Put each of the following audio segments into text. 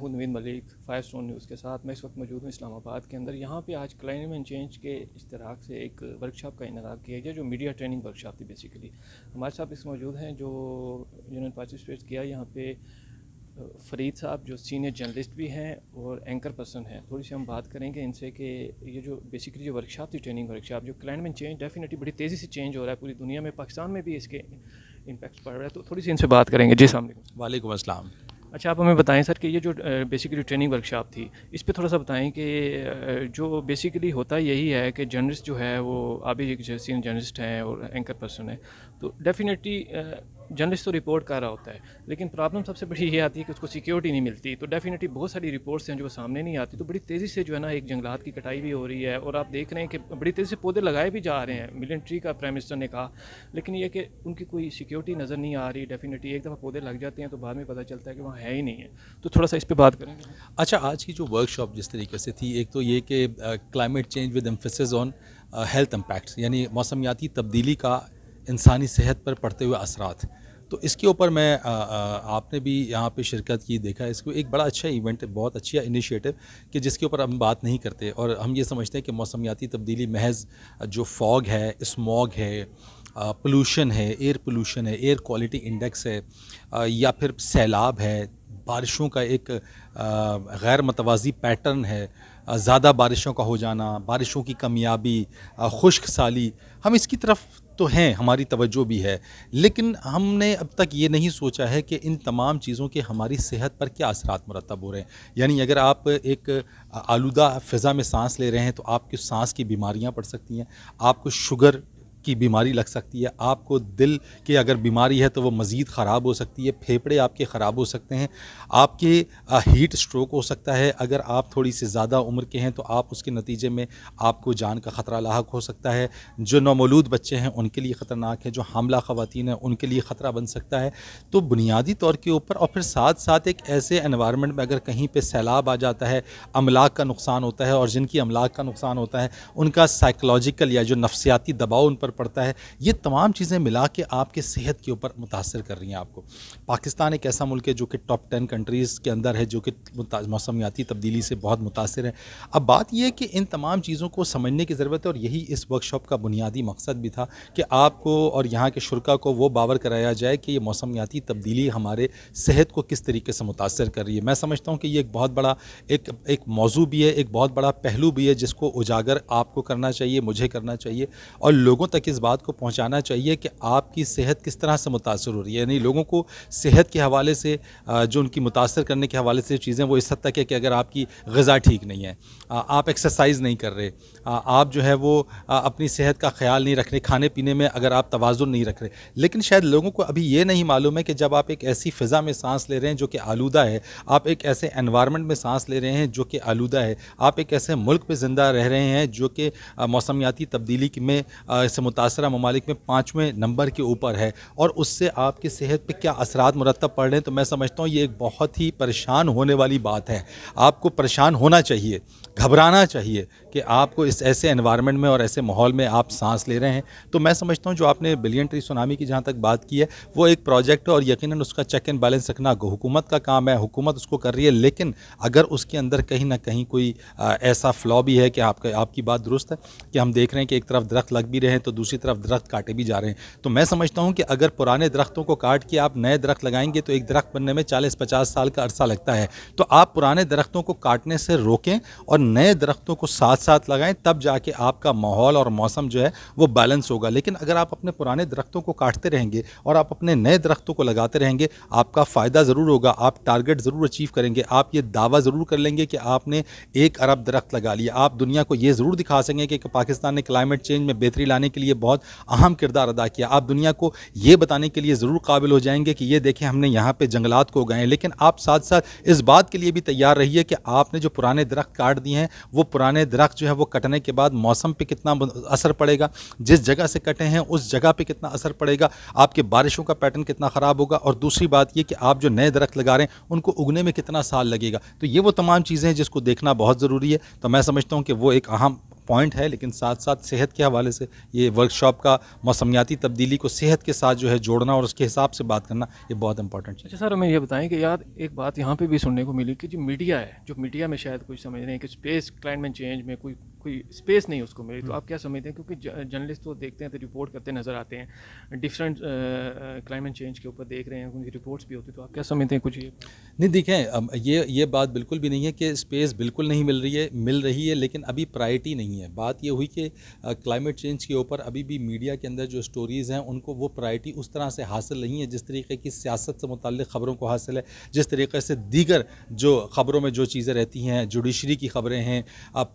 Mahmood Naveed Malik, Fire Stone News के साथ। मैं इस वक्त मौजूद हूँ इस्लामाबाद के अंदर। यहाँ पे आज क्लाइमेट चेंज के इश्तराक से एक वर्कशॉप का इनेकाद किया गया, जो मीडिया ट्रेनिंग वर्कशॉप थी बेसिकली। हमारे साथ इस मौजूद हैं जो जिन्होंने पार्टिसिपेट किया यहाँ पे, फ़रीद साहब जो सीनियर जर्नलिस्ट भी हैं और एंकर पर्सन हैं। थोड़ी सी हम बात करेंगे इनसे कि ये जो बेसिकली जो वर्कशॉप थी, ट्रेनिंग वर्कशॉप, जो क्लाइमेट चेंज डेफिनेटली बड़ी तेज़ी से चेंज हो रहा है पूरी दुनिया में, पाकिस्तान में भी इसके इम्पैक्ट पड़ रहा है, तो थोड़ी सी इनसे बात करेंगे। जी सामने। वालेकुम अस्सलाम। अच्छा, आप हमें बताएं सर कि ये जो बेसिकली ट्रेनिंग वर्कशॉप थी, इस पे थोड़ा सा बताएं कि जो बेसिकली होता यही है कि जर्नलिस्ट जो है वो, आप भी एक सीनियर जर्नलिस्ट हैं और एंकर पर्सन है, तो डेफिनेटली जर्नलिस्ट तो रिपोर्ट कर रहा होता है, लेकिन प्रॉब्लम सबसे बड़ी ये आती है कि उसको सिक्योरिटी नहीं मिलती। तो डेफिनेटली बहुत सारी रिपोर्ट्स हैं जो सामने नहीं आती। तो बड़ी तेज़ी से जो है ना एक जंगलात की कटाई भी हो रही है, और आप देख रहे हैं कि बड़ी तेज़ी से पौधे लगाए भी जा रहे हैं, मिलिट्री का प्राइम मिनिस्टर ने कहा, लेकिन ये कि उनकी कोई सिक्योरिटी नज़र नहीं आ रही। डेफिनेटली एक दफ़ा पौधे लग जाते हैं तो बाद में पता चलता है कि वहाँ है ही नहीं है। तो थोड़ा सा इस पर बात करेंगे। अच्छा, आज की जो वर्कशॉप जिस तरीके से थी, एक तो ये कि climate change with emphasis on health impacts, यानी मौसमियाती तब्दीली का इंसानी सेहत पर पड़ते हुए असरात। तो इसके ऊपर मैं आपने भी यहाँ पे शिरकत की, देखा इसको एक बड़ा अच्छा इवेंट, बहुत अच्छा इनिशिएटिव कि जिसके ऊपर हम बात नहीं करते, और हम ये समझते हैं कि मौसमियाती तब्दीली महज जो फॉग है, स्मॉग है, पोल्यूशन है, एयर पोल्यूशन है, एयर क्वालिटी इंडेक्स है, या फिर सैलाब है, बारिशों का एक गैर मतवाज़ी पैटर्न है, ज़्यादा बारिशों का हो जाना, बारिशों की कमियाबी, खुश्क साली, हम इसकी तरफ तो हैं, हमारी तवज्जो भी है, लेकिन हमने अब तक ये नहीं सोचा है कि इन तमाम चीज़ों के हमारी सेहत पर क्या असरात मुरतब हो रहे हैं। यानी अगर आप एक आलूदा फ़िज़ा में सांस ले रहे हैं तो आपकी सांस की बीमारियां पड़ सकती हैं, आपको शुगर की बीमारी लग सकती है, आपको दिल की अगर बीमारी है तो वो मज़ीद ख़राब हो सकती है, फेफड़े आपके ख़राब हो सकते हैं, आपके हीट स्ट्रोक हो सकता है, अगर आप थोड़ी सी ज़्यादा उम्र के हैं तो आप उसके नतीजे में आपको जान का ख़तरा लाहक हो सकता है, जो नौमौलूद बच्चे हैं उनके लिए ख़तरनाक है, जो हामला ख़वातीन हैं उनके लिए ख़तरा बन सकता है। तो बुनियादी तौर के ऊपर, और फिर साथ साथ एक ऐसे एनवायरनमेंट में अगर कहीं पर सैलाब आ जाता है, अमलाक का नुकसान होता है, और जिनकी अमलाक का नुकसान होता है उनका साइकोलॉजिकल या जो नफ्सियाती दबाव उन पर पड़ता है, ये तमाम चीज़ें मिला के आपके सेहत के ऊपर मुतासर कर रही हैं आपको। पाकिस्तान एक ऐसा मुल्क है जो कि टॉप 10 कंट्रीज़ के अंदर है जो कि मौसमियाती तब्दीली से बहुत मुतासर है। अब बात यह है कि इन तमाम चीज़ों को समझने की ज़रूरत है, और यही इस वर्कशॉप का बुनियादी मकसद भी था कि आपको और यहाँ के शुरा को वो बावर कराया जाए कि ये मौसमियाती तब्दीली हमारे सेहत को किस तरीके से मुतासर कर रही है। मैं समझता हूँ कि ये एक बहुत बड़ा एक मौजू भी है, एक बहुत बड़ा पहलू भी है, जिसको उजागर आपको करना चाहिए, मुझे करना चाहिए, और लोगों तक इस बात को पहुंचाना चाहिए कि आपकी सेहत किस तरह से मुतासर हो रही है। यानी लोगों को सेहत के हवाले से जो उनकी मुतासर करने के हवाले से चीज़ें, वो इस हद तक है कि अगर आपकी ग़िज़ा ठीक नहीं है, आप एक्सरसाइज नहीं कर रहे, आप जो है वो अपनी सेहत का ख्याल नहीं रख रहे, खाने पीने में अगर आप तवाज़ुन नहीं रख रहे। लेकिन शायद लोगों को अभी ये नहीं मालूम है कि जब आप एक ऐसी फ़िज़ा में सांस ले रहे हैं जो कि आलूदा है, आप एक ऐसे एनवायरनमेंट में सांस ले रहे हैं जो कि आलूदा है, आप एक ऐसे मुल्क पे ज़िंदा रह रहे हैं जो कि मौसमियाती तब्दीली में से मुतासरा ममालिक में 5वें नंबर के ऊपर है, और उससे आपकी सेहत पे क्या असरात मुरतब पड़ रहे हैं। तो मैं समझता हूँ ये एक बहुत ही परेशान होने वाली बात है। आपको परेशान होना चाहिए, घबराना चाहिए कि आपको इस ऐसे एनवायरनमेंट में और ऐसे माहौल में आप सांस ले रहे हैं। तो मैं समझता हूँ जो आपने बिलियन ट्री सुनामी की जहाँ तक बात की है, वो एक प्रोजेक्ट है, और यकीनन उसका चेक एंड बैलेंस रखना हुकूमत का काम है, हुकूमत उसको कर रही है। लेकिन अगर उसके अंदर कहीं ना कहीं कोई ऐसा फ्लॉ भी है कि आपकी बात दुरुस्त है कि हम देख रहे हैं कि एक तरफ दरख्त लग भी रहे हैं तो दूसरी तरफ दरख्त काटे भी जा रहे हैं। तो मैं समझता हूँ कि अगर पुराने दरख्तों को काट के आप नए दरख्त लगाएंगे तो एक दरख्त बनने में 40-50 साल का अरसा लगता है। तो आप पुराने दरख्तों को काटने से रोकें और नए दरख्तों को साथ साथ लगाएं, तब जाके आपका माहौल और मौसम जो है वो बैलेंस होगा। लेकिन अगर आप अपने पुराने दरख्तों को काटते रहेंगे और आप अपने नए दरख्तों को लगाते रहेंगे, आपका फ़ायदा ज़रूर होगा, आप टारगेट ज़रूर अचीव करेंगे, आप ये दावा ज़रूर कर लेंगे कि आपने 1 अरब दरख्त लगा लिया। आप दुनिया को ये ज़रूर दिखा सकेंगे कि पाकिस्तान ने क्लाइमेट चेंज में बेहतरी लाने के लिए बहुत अहम किरदार अदा किया। आप दुनिया को ये बताने के लिए ज़रूर काबिल हो जाएंगे कि ये देखें हमने यहाँ पे जंगलात को उगाए। लेकिन आप साथ साथ इस बात के लिए भी तैयार रहिए कि आपने जो पुराने दरख्त काट दिए हैं, वो पुराने दरख्त जो है वो कटने के बाद मौसम पे कितना असर पड़ेगा, जिस जगह से कटे हैं उस जगह पे कितना असर पड़ेगा, आपके बारिशों का पैटर्न कितना ख़राब होगा, और दूसरी बात ये कि आप जो नए दरख्त लगा रहे हैं उनको उगने में कितना साल लगेगा। तो ये वो तमाम चीज़ें हैं जिसको देखना बहुत ज़रूरी है। तो मैं समझता हूँ कि वो एक अहम पॉइंट है, लेकिन साथ साथ सेहत के हवाले से ये वर्कशॉप का मौसमियाती तब्दीली को सेहत के साथ जो है जोड़ना और उसके हिसाब से बात करना, ये बहुत इंपॉर्टेंट चीज़ अच्छा सर, हमें ये बताएं कि यार एक बात यहाँ पे भी सुनने को मिली कि जो मीडिया है, जो मीडिया में शायद कुछ समझ रहे हैं कि स्पेस क्लाइमेट चेंज में कोई कोई स्पेस नहीं उसको मिली, तो आप क्या समझते हैं? क्योंकि जर्नलिस्ट तो देखते हैं तो रिपोर्ट करते नज़र आते हैं, डिफरेंट क्लाइमेट चेंज के ऊपर देख रहे हैं, उनकी रिपोर्ट्स भी होती, तो आप क्या समझते हैं कुछ ये? नहीं, देखें, ये बात बिल्कुल भी नहीं है कि स्पेस बिल्कुल नहीं मिल रही है, लेकिन अभी प्रायोरिटी नहीं है। बात ये हुई कि क्लाइमेट चेंज के ऊपर अभी भी मीडिया के अंदर जो स्टोरीज़ हैं उनको वो प्रायोरिटी उस तरह से हासिल नहीं है जिस तरीके की सियासत से मुताल्लिक़ ख़बरों को हासिल है, जिस तरीके से दीगर जो ख़बरों में जो चीज़ें रहती हैं, जुडिशरी की ख़बरें हैं,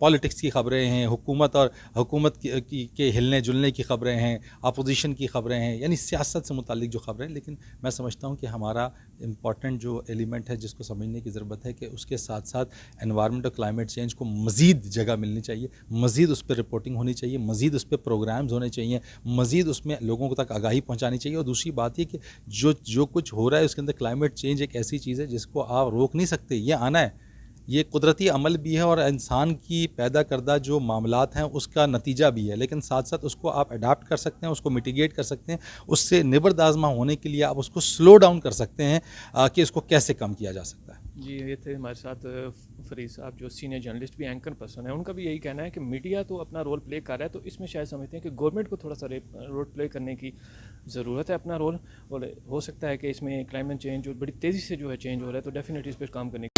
पॉलिटिक्स की ख़बरें हैं, हुकूमत के हिलने जुलने की ख़बरें हैं, अपोजिशन की ख़बरें हैं, यानी सियासत से मुताल्लिक़ जो ख़बरें हैं। लेकिन मैं समझता हूँ कि हमारा इम्पॉर्टेंट जो एलिमेंट है जिसको समझने की ज़रूरत है कि उसके साथ साथ एनवायरनमेंट और क्लाइमेट चेंज को मज़ीद जगह मिलनी चाहिए, मज़ीद उस पर रिपोर्टिंग होनी चाहिए, मज़ीद उस पर प्रोग्राम्स होने चाहिए, मज़ीद उसमें लोगों तक आगाही पहुंचानी चाहिए। और दूसरी बात ये कि जो कुछ हो रहा है उसके अंदर क्लाइमेट चेंज एक ऐसी चीज़ है जिसको आप रोक नहीं सकते, ये आना है, ये कुदरती अमल भी है और इंसान की पैदा करदा जो मामलात हैं उसका नतीजा भी है। लेकिन साथ साथ उसको आप अडाप्ट कर सकते हैं, उसको मिटिगेट कर सकते हैं, उससे निबर्द आज़मा होने के लिए आप उसको स्लो डाउन कर सकते हैं कि इसको कैसे कम किया जा सकता है। जी, ये थे हमारे साथ फरीद साहब, जो सीनियर जर्नलिस्ट भी एंकर पर्सन है। उनका भी यही कहना है कि मीडिया तो अपना रोल प्ले कर रहा है, तो इसमें शायद समझते हैं कि गवर्नमेंट को थोड़ा सा रोल प्ले करने की ज़रूरत है अपना रोल, और हो सकता है कि इसमें क्लाइमेट चेंज जो बड़ी तेज़ी से जो है चेंज हो रहा है, तो डेफिनेटली इस पर काम करने